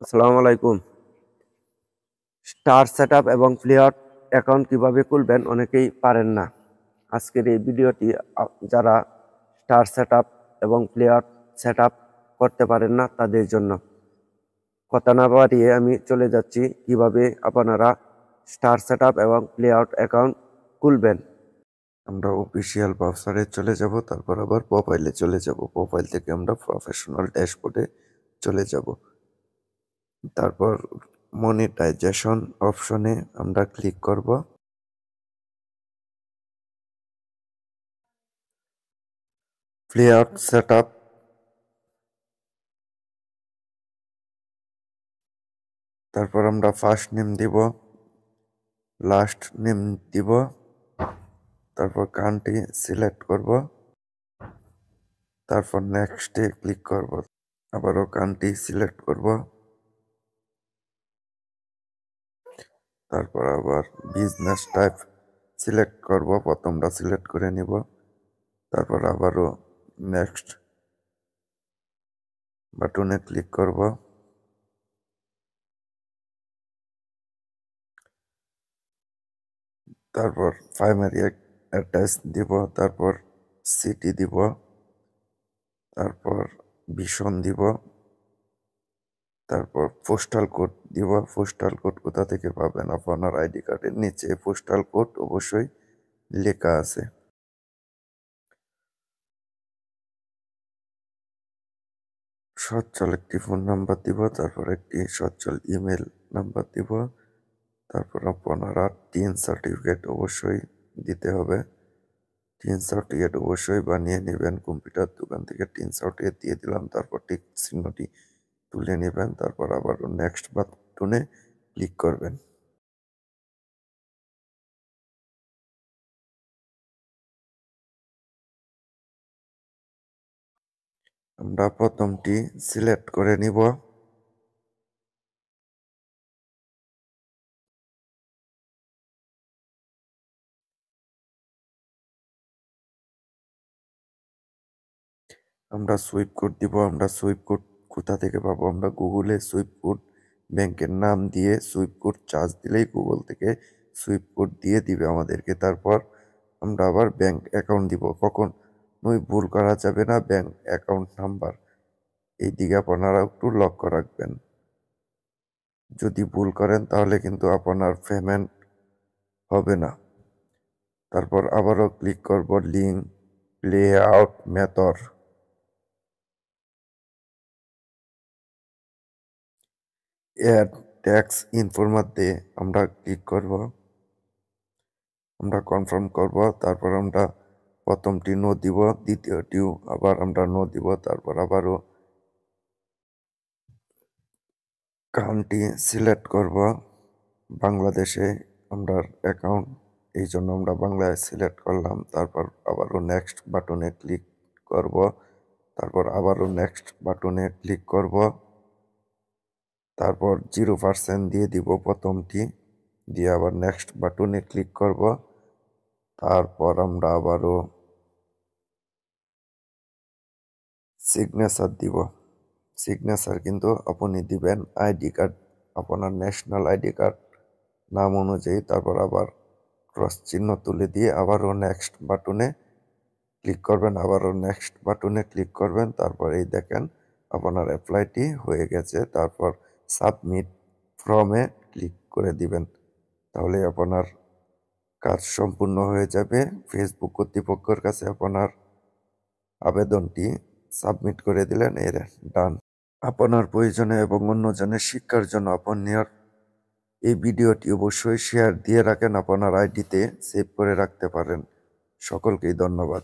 আসসালামু আলাইকুম। Star setup এবং প্লেয়ার অ্যাকাউন্ট কিভাবে খুলবেন অনেকেই পারেন না। আজকের এই ভিডিওটি যারা স্টার সেটআপ এবং প্লেয়ার সেটআপ করতে পারেন না তাদের জন্য। কথা না বাড়িয়ে আমি চলে যাচ্ছি কিভাবে আপনারা স্টার সেটআপ এবং প্লেয়ার অ্যাকাউন্ট খুলবেন। আমরা অফিসিয়াল ব্রাউজারে চলে যাব, তারপর আবার প্রোফাইলে চলে যাব। প্রোফাইল থেকে আমরা প্রফেশনাল ড্যাশবোর্ডে চলে যাব। তারপর মনিটাইজেশন অপশনে আমরা ক্লিক করব। প্লেয়ার সেটআপ, তারপর আমরা ফার্স্ট নেম দিব, লাস্ট নেম দিব, তারপর কান্ট্রি সিলেক্ট করব, তারপর নেক্সটে ক্লিক করব, আবারও কান্ট্রি সিলেক্ট করব, তারপর আবার বিজনেস টাইপ সিলেক্ট করব, প্রথমটা সিলেক্ট করে নিব, তারপর আবারও নেক্সট বাটনে ক্লিক করব, তারপর প্রাইমারি অ্যাড্রেস দিব, তারপর সিটি দিব, তারপর ভীষণ দিব, তারপর পোস্টাল কোড দিব। পোস্টাল কোড কোথা থেকে পাবেন? আপনার আইডি কার্ডের নিচে পোস্টাল কোড অবশ্যই লেখা আছে। সচ্ছল একটি ফোন নাম্বার দিব, তারপর একটি সচ্ছল ইমেল নাম্বার দিব, তারপর আপনারা টিন সার্টিফিকেট অবশ্যই দিতে হবে। টিন সার্টিফিকেট অবশ্যই বানিয়ে নেবেন, কম্পিউটার দোকান থেকে টিন সার্টিফিকেট দিয়ে দিলাম, তারপর টিক চিহ্নটি তুলে নেবেন, তারপর আবার নেক্সট বাটনে ক্লিক করবেন। আমরা প্রথমটি সিলেক্ট করে নিব। আমরা সুইপ কোড দিব। আমরা সুইপ কোড কোথা থেকে পাবো? আমরা গুগলে সুইপ কোড ব্যাংকের নাম দিয়ে সুইপ কোড চার্জ দিলেই গুগল থেকে সুইপ কোড দিয়ে দিবে আমাদেরকে। তারপর আমরা আবার ব্যাংক অ্যাকাউন্ট দিব। কখনোই ভুল করা যাবে না ব্যাংক অ্যাকাউন্ট নাম্বার, এই দিকে আপনারা একটু লক্ষ্য রাখবেন। যদি ভুল করেন তাহলে কিন্তু আপনার পেমেন্ট হবে না। তারপর আবারও ক্লিক করব link play out method. Add tax ইনফোর মধ্যে আমরা ক্লিক করব। আমরা কনফার্ম করব, তারপর আমরা প্রথমটি নো দিব, দ্বিতীয়টিও আবার আমরা নো দিব, তারপর আবারও কান্ট্রি সিলেক্ট করব। বাংলাদেশে আমরা অ্যাকাউন্ট, এই জন্য আমরা বাংলায় সিলেক্ট করলাম। তারপর আবারও নেক্সট বাটনে ক্লিক করব, তারপর আবারও নেক্সট বাটনে ক্লিক করব, তারপর 0% দিয়ে দিব প্রথমটি, দিয়ে আবার নেক্সট বাটনে ক্লিক করব, তারপর আমরা আবারও সিগনেচার দিব। সিগনেচার কিন্তু আপনি দিবেন আইডি কার্ড, আপনার ন্যাশনাল আইডি কার্ড নাম অনুযায়ী, তারপর আবার ক্রস চিহ্ন তুলে দিয়ে আবারও নেক্সট বাটনে ক্লিক করবেন, আবারও নেক্সট বাটনে ক্লিক করবেন, তারপর এই দেখেন আপনার অ্যাপ্লাইটি হয়ে গেছে। তারপর সাবমিট ফর্মে ক্লিক করে দিবেন, তাহলে আপনার কাজ সম্পূর্ণ হয়ে যাবে। ফেসবুক কর্তৃপক্ষের কাছে আপনার আবেদনটি সাবমিট করে দিলেন, এর ডান। আপনার প্রয়োজনে এবং অন্যজনের শিক্ষার জন্য আপনার এই ভিডিওটি অবশ্যই শেয়ার দিয়ে রাখেন, আপনার আইডিতে সেভ করে রাখতে পারেন। সকলকেই ধন্যবাদ।